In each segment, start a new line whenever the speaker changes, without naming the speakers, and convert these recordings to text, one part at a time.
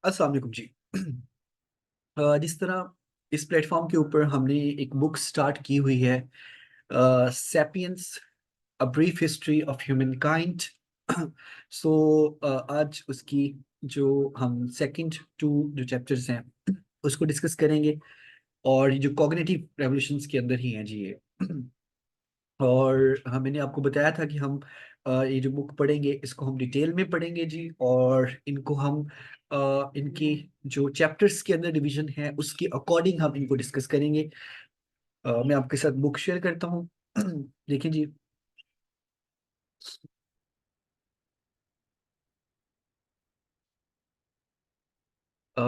अस्सलाम वालेकुम जी। जिस तरह इस प्लेटफॉर्म के ऊपर हमने एक बुक स्टार्ट की हुई है, sapiens a brief history of humankind. So आज उसकी जो हम सेकंड टू जो चैप्टर्स हैं उसको डिस्कस करेंगे। और ये जो कॉग्निटिव रेवोल्यूशंस के अंदर ही हैं जी ये। और मैंने आपको बताया था कि हम ये जो बुक पढ़ेंगे इसको हम डिटेल में पढ़ेंगे जी। और इनको हम इनकी जो चैप्टर्स के अंदर डिवीजन है उसके अकॉर्डिंग हम इनको डिस्कस करेंगे। मैं आपके साथ बुक शेयर करता हूँ। देखिए जी। अ,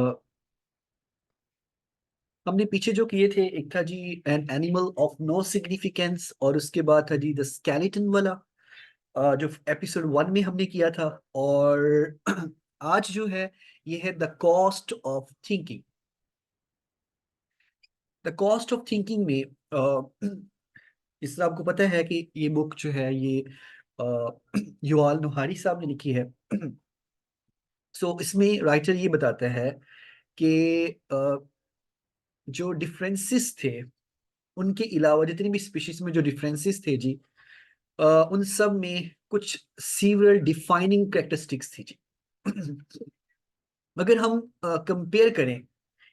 हमने पीछे जो किए थे, एक था जी an animal of no significance, और उसके बाद था जी द स्केलेटन वाला, जो एपिसोड 1 में हमने किया था। और आज जो है ये है the cost of thinking. The cost of thinking में इस तरह आपको पता है कि ये बुक जो है ये युval नोहारी साहब ने लिखी है। सो इसमें राइटर ये बताता है कि जो डिफरेंसेस थे, उनके अलावा जितनी भी स्पीशीज में जो डिफरेंसेस थे जी, उन सब में कुछ सीवरल डिफाइनिंग कैरेक्टरिस्टिक्स थी जी। अगर हम कंपेयर करें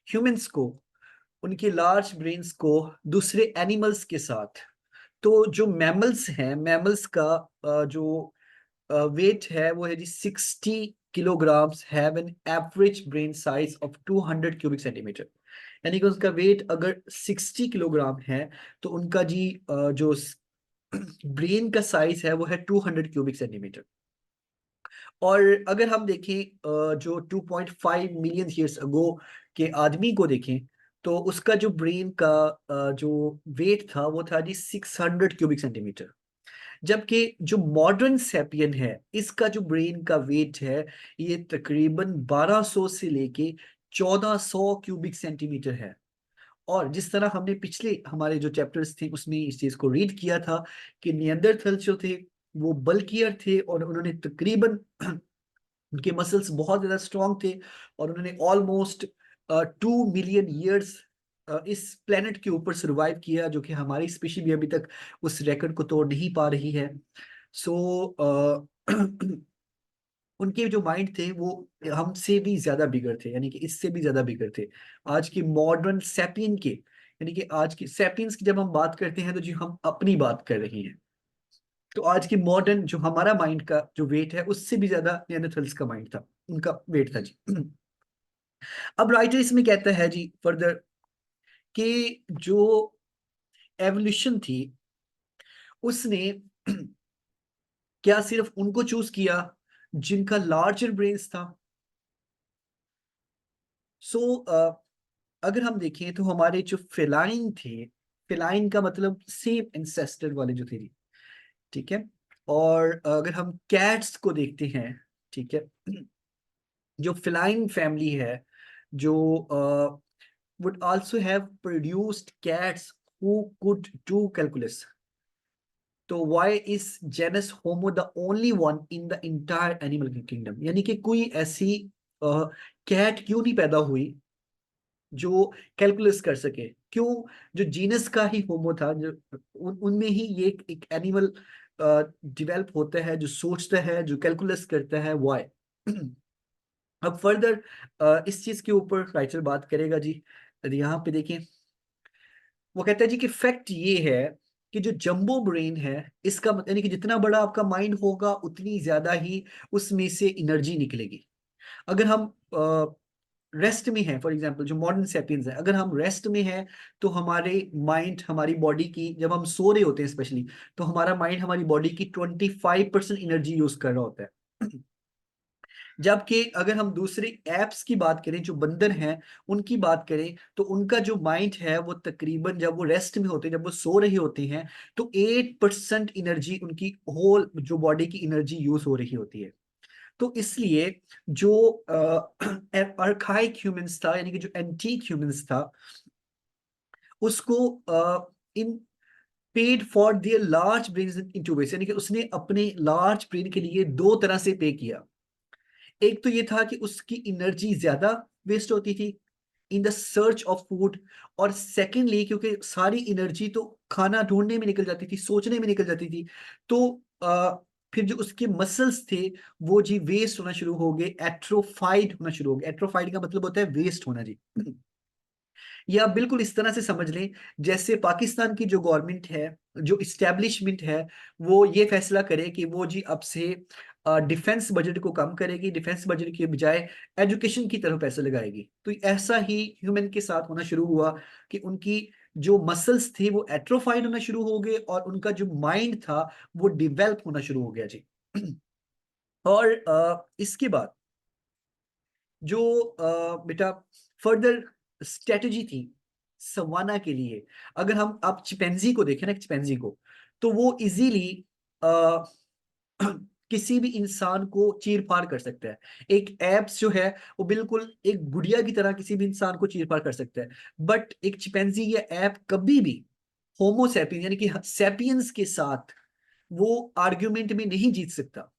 ह्यूमंस को, उनके लार्ज ब्रेन्स को दूसरे एनिमल्स के साथ, तो जो मैमल्स हैं, मैमल्स का जो वेट है वो है जी 60 kilograms, have an average brain size of 200 cubic centimetre. यानी कि उसका वेट अगर 60 किलोग्राम है तो उनका जी जो ब्रेन का साइज है वो है 200 क्यूबिक सेंटीमीटर। और अगर हम देखें जो 2.5 मिलियन ईयर्स अगो के आदमी को देखें, तो उसका जो ब्रेन का जो वेट था वो था जी 600 क्यूबिक सेंटीमीटर। जबकि जो मॉडर्न सैपियन है, इसका जो ब्रेन का वेट है ये तकरीबन 1200 से लेके 1400 क्यूबिक सेंटीमीटर है। और जिस तरह हमने पिछले हमारे जो चैप्टर्स थे उसमें इस चीज को रीड किया था कि नियंदरथल जो थे वो बल्कियर थे, और उन्होंने तकरीबन उनके मसल्स बहुत ज्यादा स्ट्रांग थे, और उन्होंने ऑलमोस्ट 2 मिलियन ईयर्स इस प्लेनेट के ऊपर सरवाइव किया, जो कि हमारी स्पीशी भी अभी तक उस रिकॉर्ड को तोड़ नहीं पा रही है। सो उनके जो माइंड थे वो हमसे भी ज्यादा बिगड़ थे, यानी कि इससे भी ज्यादा बिगड़ थे आज के मॉडर्न सैपियन के। यानी कि आज के सैपियंस की जब हम बात करते हैं तो जी हम अपनी बात कर रहे हैं। तो आज की मॉडर्न जो हमारा माइंड का जो वेट है उससे भी ज्यादा नियंडरथाल्स का माइंड था, उनका वेट था जी। अब राइटर इसमें कहता है जी फर्दर कि जो एवोल्यूशन थी उसने क्या सिर्फ उनको चूज किया जिनका लार्जर ब्रेन्स था। सो अगर हम देखें तो हमारे जो फेलाइन थे, फेलाइन का मतलब सेम एंसेस्टर वाले जो थे, ठीक है। और अगर हम कैट्स को देखते हैं, ठीक है, जो feline फैमिली है, जो would also have produced cats who could do calculus, तो why is genus homo the only one in the entire animal kingdom? यानी कि कोई ऐसी कैट क्यों नहीं पैदा हुई जो कैलकुलस कर सके? क्यों जो जीनस का ही होमो था, जो उनमें ही ये एक एनिमल डिवेल्प होता है जो सोचता है, जो कैलकुलस करता है, व्हाई? अब फर्दर इस चीज के ऊपर राइटर बात करेगा जी। यहाँ पे देखें, वो कहता है जी कि फैक्ट ये है कि जो जंबो ब्रेन है इसका यानी कि जितना बड़ा आपका माइंड होगा उतनी ज्यादा ही उसमें से एनर्जी निकलेगी। अगर हम रेस्ट में हैं, फॉर एग्जांपल जो मॉडर्न सेपियंस है, अगर हम रेस्ट में हैं तो हमारे माइंड, हमारी बॉडी की, जब हम सो रहे होते हैं स्पेशली, तो हमारा माइंड हमारी बॉडी की 25% एनर्जी यूज कर रहा होता है। जबकि अगर हम दूसरे एप्स की बात करें, जो बंदर हैं उनकी बात करें, तो उनका जो माइंड है वो तकरीबन, जब वो रेस्ट में होते हैं, जब वो सो रहे होते हैं, तो 8% एनर्जी उनकी होल जो बॉडी की एनर्जी यूज हो रही होती है। तो इसलिए जो अर्काइक ह्यूमंस था, यानी कि जो एंटीक ह्यूमंस था, उसको in paid for their large brain in two ways, यानी कि उसने अपने लार्ज ब्रेन के लिए दो तरह से पे किया। एक तो ये था कि उसकी एनर्जी ज्यादा वेस्ट होती थी in the search of food, और सेकेंडली क्योंकि सारी एनर्जी तो खाना ढूंढने में निकल जाती थी, सोचने में निकल जाती थी, तो फिर जो उसके मसल्स थे वो जी वेस्ट होना शुरू हो गए, एट्रोफाइड होना शुरू हो गए। एट्रोफाइड का मतलब होता है वेस्ट होना जी। या बिल्कुल इस तरह से समझ लें जैसे पाकिस्तान की जो गवर्नमेंट है, जो इस्टेब्लिशमेंट है, वो ये फैसला करे कि वो जी अब से डिफेंस बजट को कम करेगी, डिफेंस बजट के बजाय एजुकेशन की तरफ पैसे लगाएगी। तो ऐसा ही ह्यूमन के साथ होना शुरू हुआ कि उनकी जो मसल्स थे वो एट्रोफाइड होना शुरू हो गए, और उनका जो माइंड था वो डिवेल्प होना शुरू हो गया जी। और इसके बाद जो बेटा फर्दर स्ट्रेटजी थी सवाना के लिए, अगर हम आप चिंपैंजी को देखें ना, चिंपैंजी को, तो वो इजीली किसी भी इंसान को चीर फाड़ कर सकता है। एक एप्स जो है वो बिल्कुल एक गुड़िया की तरह किसी भी इंसान को चीर फाड़ कर सकता है। बट एक चिंपैंजी या ऐप कभी भी होमोसैपियन यानी कि सैपियंस के साथ वो आर्ग्यूमेंट में नहीं जीत सकता।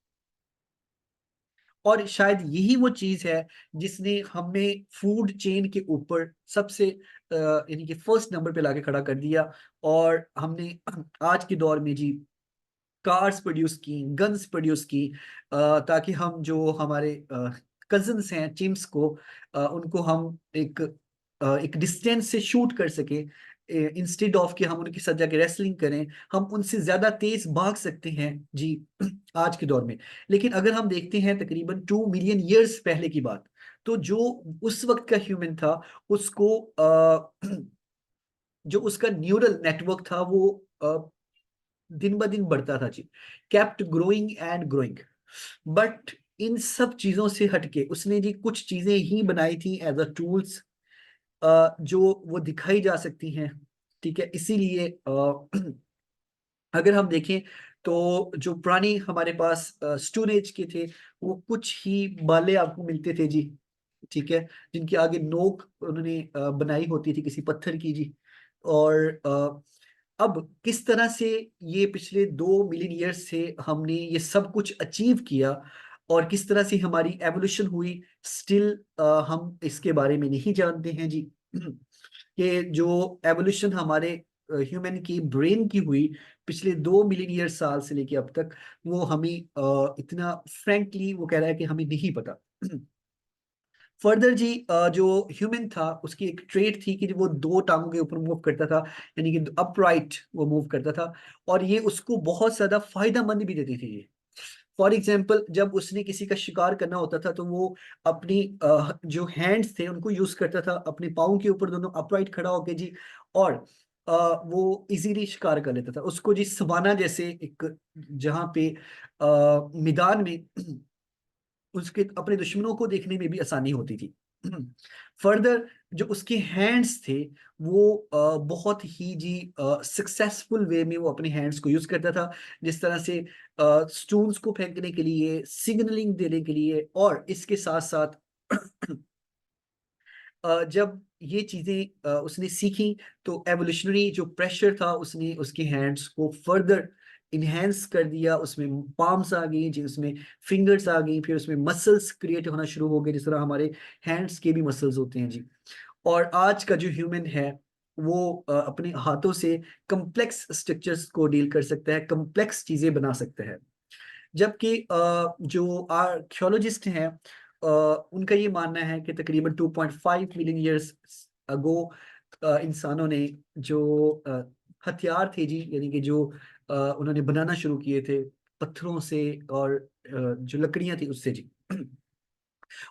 और शायद यही वो चीज है जिसने हमें फूड चेन के ऊपर सबसे यानी कि फर्स्ट नंबर पे लाके खड़ा कर दिया। और हमने आज के दौर में जी कार्स प्रोड्यूस की, गन्स प्रोड्यूस की, ताकि हम जो हमारे कजन्स हैं चिम्स को, उनको हम एक डिस्टेंस से शूट कर सके, इंस्टेड ऑफ कि हम उनके साथ जाके रेसलिंग करें, हम उनसे ज्यादा तेज भाग सकते हैं जी आज के दौर में। लेकिन अगर हम देखते हैं तकरीबन 2 मिलियन ईयर्स पहले की बात, तो जो उस वक्त का ह्यूमन था उसको जो उसका न्यूरल नेटवर्क था वो दिन ब दिन बढ़ता था जी, kept growing and growing. But इन सब चीजों से हटके उसने जी कुछ चीजें ही बनाई थी एज अ टूल्स, जो वो दिखाई जा सकती हैं। ठीक है, इसीलिए अगर हम देखें तो जो पुरानी हमारे पास स्टोन एज के थे, वो कुछ ही बाले आपको मिलते थे जी। ठीक है, जिनके आगे नोक उन्होंने बनाई होती थी किसी पत्थर की जी। और अब किस तरह से ये पिछले 2 मिलियन ईयर से हमने ये सब कुछ अचीव किया, और किस तरह से हमारी एवोल्यूशन हुई, स्टिल हम इसके बारे में नहीं जानते हैं जी। कि जो एवोल्यूशन हमारे ह्यूमन की ब्रेन की हुई पिछले 2 मिलियन ईयर साल से लेके अब तक, वो हमें इतना फ्रैंकली वो कह रहा है कि हमें नहीं पता। फर्दर जी जो ह्यूमन था उसकी एक ट्रेट थी कि वो दो टांगों के ऊपर मूव करता था, यानी कि अपराइट वो मूव करता था। और ये उसको बहुत ज्यादा फायदेमंद भी देती थी ये। फॉर एग्जाम्पल जब उसने किसी का शिकार करना होता था तो वो अपनी जो हैंड्स थे उनको यूज करता था अपने पाँव के ऊपर दोनों अपराइट खड़ा होके जी। और वो इजीली शिकार कर लेता था उसको जी, सवाना जैसे एक जहाँ पे मैदान में उसके अपने दुश्मनों को देखने में भी आसानी होती थी। फर्दर जो उसके हैंड्स थे वो बहुत ही जी सक्सेसफुल वे में वो अपने हैंड्स को यूज करता था, जिस तरह से स्टोन्स को फेंकने के लिए, सिग्नलिंग देने के लिए। और इसके साथ साथ जब ये चीजें उसने सीखी तो एवोल्यूशनरी जो प्रेशर था उसने उसके हैंड्स को फर्दर इनहेंस कर दिया, उसमें पाम्स आ गई जी, उसमें फिंगर्स आ गई, फिर उसमें मसल्स क्रिएट होना शुरू हो गए जिस तरह हमारे हैंड्स के भी मसल्स होते हैं जी। और आज का जो ह्यूमन है वो अपने हाथों से कम्प्लेक्स स्ट्रक्चर्स को डील कर सकता है, कम्प्लेक्स चीजें बना सकता है। जबकि जो आर्कियोलॉजिस्ट हैं उनका ये मानना है कि तकरीबन 2.5 मिलियन ईयर्स अगो इंसानों ने जो हथियार थे जी, यानी कि जो उन्होंने बनाना शुरू किए थे पत्थरों से, और जो लकड़ियां थी उससे जी।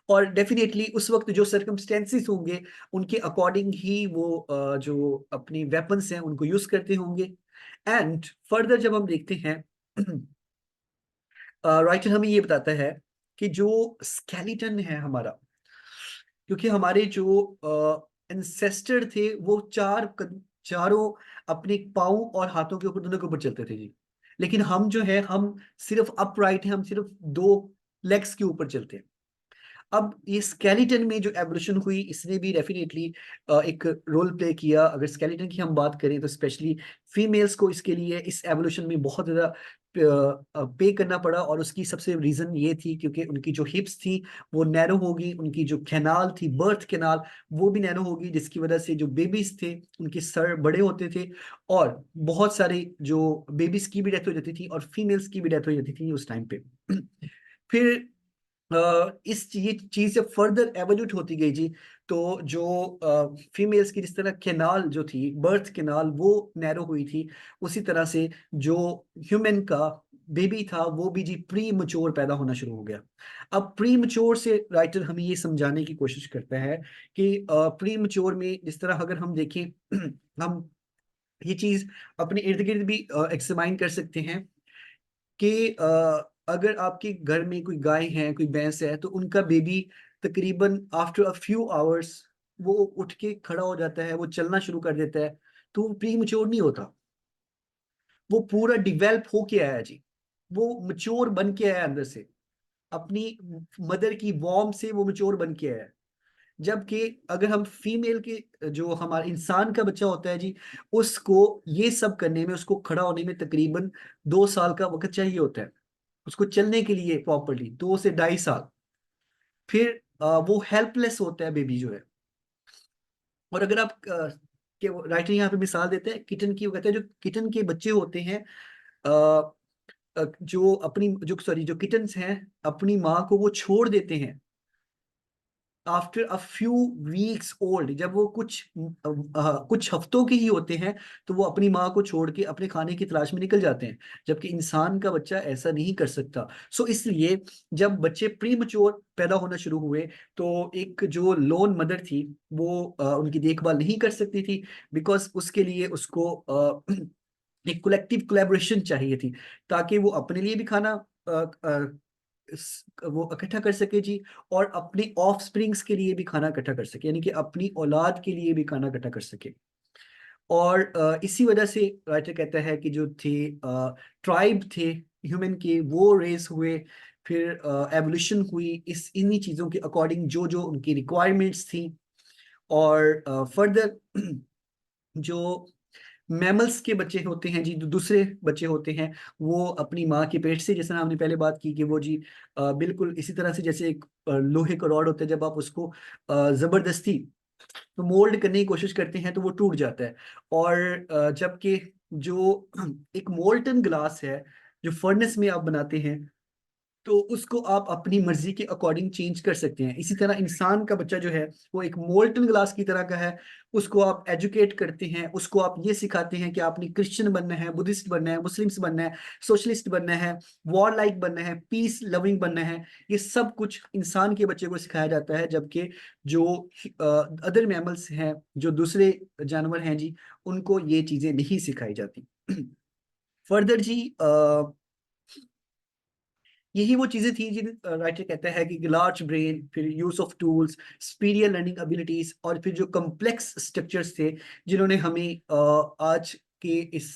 और डेफिनेटली उस वक्त जो सर्कमस्टेंसेस होंगे उनके अकॉर्डिंग ही वो जो अपनी वेपन्स हैं उनको यूज करते होंगे। एंड फर्दर जब हम देखते हैं राइटर हमें ये बताता है कि जो स्केलेटन है हमारा, क्योंकि हमारे जो एंसेस्टर थे वो चारों अपने पाँव और हाथों के ऊपर, दोनों के ऊपर चलते थे जी। लेकिन हम जो है हम सिर्फ अपराइट हैं, हम सिर्फ दो लेग्स के ऊपर चलते हैं। अब ये स्केलेटन में जो एवोल्यूशन हुई इसने भी डेफिनेटली एक रोल प्ले किया। अगर स्केलेटन की हम बात करें तो स्पेशली फीमेल्स को इसके लिए इस एवोल्यूशन में बहुत ज़्यादा पे करना पड़ा, और उसकी सबसे रीजन ये थी क्योंकि उनकी जो हिप्स थी वो नैरो होगी, उनकी जो कैनाल थी, बर्थ कैनाल, वो भी नैरो होगी, जिसकी वजह से जो बेबीज थे उनके सर बड़े होते थे, और बहुत सारे जो बेबीज की भी डेथ हो जाती थी और फीमेल्स की भी डेथ हो जाती थी उस टाइम पे। फिर इस ये चीज जब फर्दर एवोल्यूट होती गई जी, तो जो फीमेल्स की जिस तरह कैनाल जो थी, बर्थ कैनाल, वो नैरो हुई थी, उसी तरह से जो ह्यूमन का बेबी था वो भी जी प्री मच्योर पैदा होना शुरू हो गया। अब प्री मच्योर से राइटर हमें ये समझाने की कोशिश करता है कि प्री मच्योर में जिस तरह अगर हम देखें हम ये चीज अपने इर्द गिर्द भी एक्समाइन कर सकते हैं कि अगर आपके घर में कोई गाय है, कोई भैंस है, तो उनका बेबी तकरीबन आफ्टर अ फ्यू आवर्स वो उठ के खड़ा हो जाता है, वो चलना शुरू कर देता है, तो वो प्री मच्योर नहीं होता, वो पूरा डिवेल्प होके आया जी, वो मच्योर बन के आया अंदर से, अपनी मदर की वॉर्म से वो मच्योर बन के आया है। जबकि अगर हम फीमेल के जो हमारा इंसान का बच्चा होता है जी, उसको ये सब करने में, उसको खड़ा होने में तकरीबन 2 साल का वक्त चाहिए होता है, उसको चलने के लिए प्रॉपरली 2 से 2.5 साल। फिर वो हेल्पलेस होता है बेबी जो है। और अगर आप के राइटर यहाँ पे मिसाल देते हैं किटन की, वो कहते हैं जो किटन के बच्चे होते हैं, अ, जो अपनी जो सॉरी जो किटन्स हैं अपनी माँ को वो छोड़ देते हैं after a few weeks old, जब वो कुछ हफ्तों के ही होते हैं, तो वो अपनी माँ को छोड़ के अपने खाने की तलाश में निकल जाते हैं, जबकि इंसान का बच्चा ऐसा नहीं कर सकता। सो इसलिए जब बच्चे प्री मच्योर पैदा होना शुरू हुए, तो एक जो लोन मदर थी वो उनकी देखभाल नहीं कर सकती थी, बिकॉज उसके लिए उसको एक कलेक्टिव कोलैबोरेशन चाहिए थी, ताकि वो अपने लिए भी खाना वो इकट्ठा कर सके जी, और अपने ऑफ स्प्रिंग्स के लिए भी खाना इकट्ठा कर सके, यानी कि अपनी औलाद के लिए भी खाना इकट्ठा कर सके। और इसी वजह से राइटर कहता है कि जो थे ट्राइब थे ह्यूमन के, वो रेस हुए, फिर एवोल्यूशन हुई इस इन्हीं चीज़ों के अकॉर्डिंग जो जो उनकी रिक्वायरमेंट्स थी। और फर्दर जो मैमल्स के बच्चे होते हैं जी, जो दूसरे बच्चे होते हैं, वो अपनी माँ के पेट से, जैसे हमने पहले बात की कि वो जी बिल्कुल इसी तरह से जैसे एक लोहे का रॉड होता है, जब आप उसको जबरदस्ती तो मोल्ड करने की कोशिश करते हैं तो वो टूट जाता है। और जबकि जो एक मोल्टन ग्लास है जो फर्नेस में आप बनाते हैं, तो उसको आप अपनी मर्जी के अकॉर्डिंग चेंज कर सकते हैं। इसी तरह इंसान का बच्चा जो है वो एक मोल्टन ग्लास की तरह का है, उसको आप एजुकेट करते हैं, उसको आप ये सिखाते हैं कि आपने क्रिश्चियन बनना है, बुद्धिस्ट बनना है, मुस्लिम्स बनना है, सोशलिस्ट बनना है, वॉर लाइक बनना है, पीस लविंग बनना है। ये सब कुछ इंसान के बच्चे को सिखाया जाता है, जबकि जो अदर मैमल्स हैं, जो दूसरे जानवर हैं जी, उनको ये चीजें नहीं सिखाई जाती। फर्दर जी यही वो चीजें थी जिन राइटर कहता है कि लार्ज ब्रेन, फिर use of tools, superior learning abilities, और फिर जो कॉम्प्लेक्स स्ट्रक्चर्स थे जिन्होंने हमें आज के इस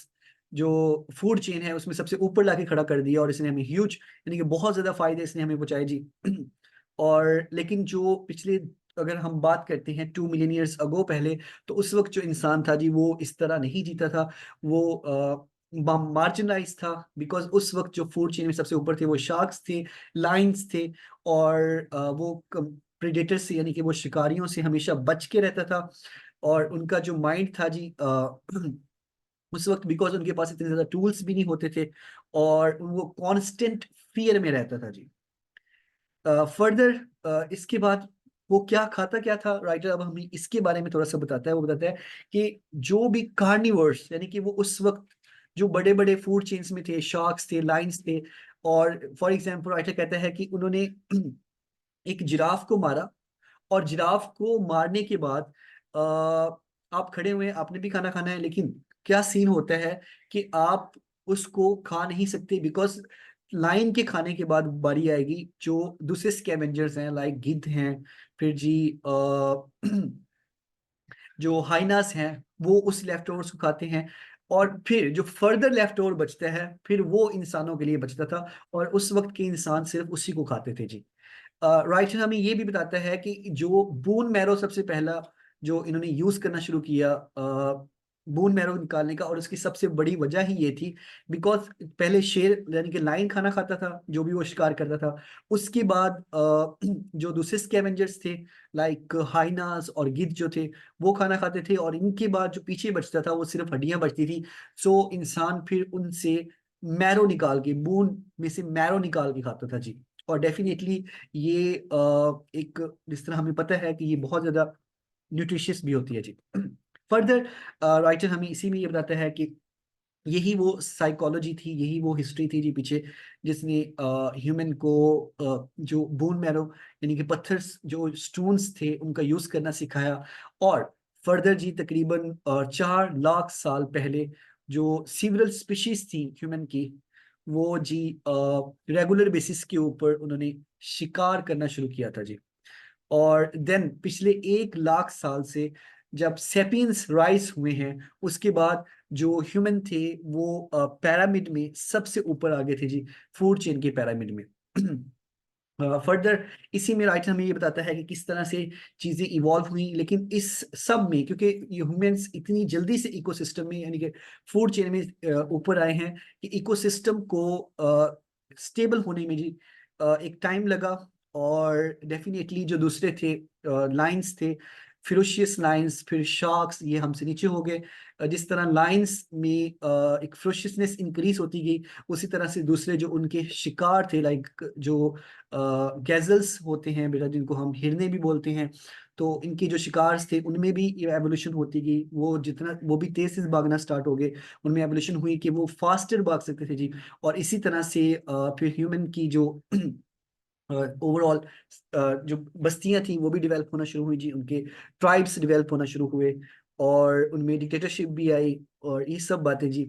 जो फूड चेन है उसमें सबसे ऊपर लाके खड़ा कर दिया, और इसने हमें ह्यूज यानी कि बहुत ज्यादा फायदे इसने हमें पहुंचाए जी। और लेकिन जो पिछले अगर हम बात करते हैं 2 मिलियन ईयर्स अगो पहले, तो उस वक्त जो इंसान था जी वो इस तरह नहीं जीता था, वो मार्जिनलाइज था, बिकॉज उस वक्त जो फूड चेन में सबसे ऊपर थे वो शार्क्स थे, लाइन्स थे, और वो प्रेडेटर से यानी कि वो शिकारियों से हमेशा बच के रहता था। और उनका जो माइंड था जी उस वक्त बिकॉज उनके पास इतने ज्यादा टूल्स भी नहीं होते थे, और वो कांस्टेंट फियर में रहता था जी। फर्दर इसके बाद वो क्या खाता क्या था, राइटर अब हमें इसके बारे में थोड़ा सा बताता है। वो बताता है कि जो भी कार्निवर्स यानी कि वो उस वक्त जो बड़े बड़े फूड चेन्स में थे, शार्क्स थे, लाइन्स थे, और फॉर एग्जाम्पल राइटर कहता है कि उन्होंने एक जिराफ को मारा, और जिराफ को मारने के बाद आप खड़े हुए हैं, आपने भी खाना खाना है, लेकिन क्या सीन होता है कि आप उसको खा नहीं सकते, बिकॉज लाइन के खाने के बाद बारी आएगी जो दूसरे स्कैवेंजर्स हैं, लाइक गिद्ध हैं, फिर जी जो हाइनास हैं, वो उस लेफ्ट ओवर्स को खाते हैं, और फिर जो फर्दर लेफ्ट ओवर बचता है फिर वो इंसानों के लिए बचता था, और उस वक्त के इंसान सिर्फ उसी को खाते थे जी। राइटर हमें ये भी बताता है कि जो बोन मैरो सबसे पहला जो इन्होंने यूज करना शुरू किया बोन मैरो निकालने का, और उसकी सबसे बड़ी वजह ही ये थी बिकॉज पहले शेर यानी कि लायन खाना खाता था जो भी वो शिकार करता था। उसके बाद जो दूसरे स्कैवेंजर्स थे लाइक हाइनास और गिद्ध जो थे वो खाना खाते थे, और इनके बाद जो पीछे बचता था वो सिर्फ हड्डियां बचती थी। सो इंसान फिर उनसे मैरो निकाल के, बोन में से मैरो निकाल के खाता था जी। और डेफिनेटली ये एक, जिस तरह हमें पता है कि ये बहुत ज्यादा न्यूट्रिशियस भी होती है जी। फर्दर राइटर हमें इसी में ये बताता है कि यही वो साइकोलॉजी थी, यही वो हिस्ट्री थी जी पीछे, जिसने ह्यूमन को जो बोन मैरो यानी कि पत्थर, जो स्टोन्स थे उनका यूज करना सिखाया। और फर्दर जी तकरीबन 4 लाख साल पहले जो सिवरल स्पीशीज थी ह्यूमन की, वो जी रेगुलर बेसिस के ऊपर उन्होंने शिकार करना शुरू किया था जी। और देन पिछले 1 लाख साल से जब सेपियंस राइज हुए हैं, उसके बाद जो ह्यूमन थे वो पैरामिड में सबसे ऊपर आ गए थे जी, फूड चेन के पैरामिड में। फर्दर इसी में राइटर हमें ये बताता है कि किस तरह से चीजें इवॉल्व हुई, लेकिन इस सब में क्योंकि ये ह्यूमंस इतनी जल्दी से इकोसिस्टम में यानी कि फूड चेन में ऊपर आए हैं कि इकोसिस्टम को स्टेबल होने में जी एक टाइम लगा। और डेफिनेटली जो दूसरे थे लाइंस थे, फिरोशियस लाइंस, फिर शार्क्स, ये हमसे नीचे हो गए। जिस तरह लाइंस में एक फिरोशियसनेस इंक्रीज होती गई, उसी तरह से दूसरे जो उनके शिकार थे लाइक जो गैजल्स होते हैं बेटा, जिनको हम हिरने भी बोलते हैं, तो इनके जो शिकार थे उनमें भी ये एवोल्यूशन होती गई। वो जितना वो भी तेज तेज भागना स्टार्ट हो गए, उनमें एवोल्यूशन हुई कि वो फास्टर भाग सकते थे जी। और इसी तरह से फिर ह्यूमन की जो ओवरऑल जो बस्तियां थी वो भी डेवलप होना शुरू हुई जी, उनके ट्राइब्स डेवलप होना शुरू हुए, और उनमें डिक्टेटरशिप भी आई, और ये सब बातें जी।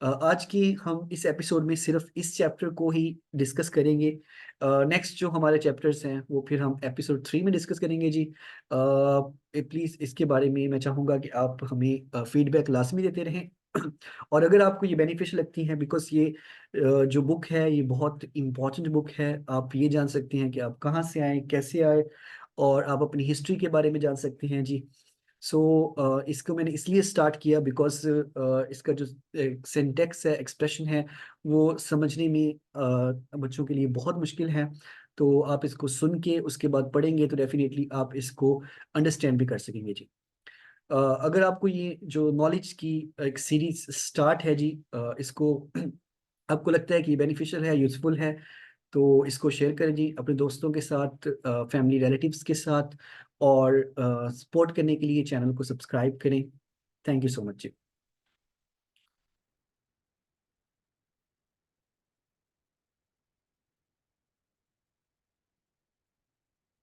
आज की हम इस एपिसोड में सिर्फ इस चैप्टर को ही डिस्कस करेंगे। नेक्स्ट जो हमारे चैप्टर्स हैं वो फिर हम एपिसोड 3 में डिस्कस करेंगे जी। प्लीज़ इसके बारे में मैं चाहूँगा कि आप हमें फीडबैक लाजमी देते रहें। और अगर आपको ये बेनिफिशियल लगती हैं, बिकॉज ये जो बुक है ये बहुत इम्पॉर्टेंट बुक है, आप ये जान सकते हैं कि आप कहाँ से आए, कैसे आए, और आप अपनी हिस्ट्री के बारे में जान सकते हैं जी। सो इसको मैंने इसलिए स्टार्ट किया बिकॉज इसका जो सिंटेक्स है, एक्सप्रेशन है, वो समझने में बच्चों के लिए बहुत मुश्किल है। तो आप इसको सुन के उसके बाद पढ़ेंगे तो डेफिनेटली आप इसको अंडरस्टैंड भी कर सकेंगे जी। अगर आपको ये जो नॉलेज की एक सीरीज स्टार्ट है जी, इसको आपको लगता है कि बेनिफिशियल है, यूजफुल है, तो इसको शेयर करें जी अपने दोस्तों के साथ, फैमिली रिलेटिव्स के साथ, और सपोर्ट करने के लिए चैनल को सब्सक्राइब करें। Thank you so much ji.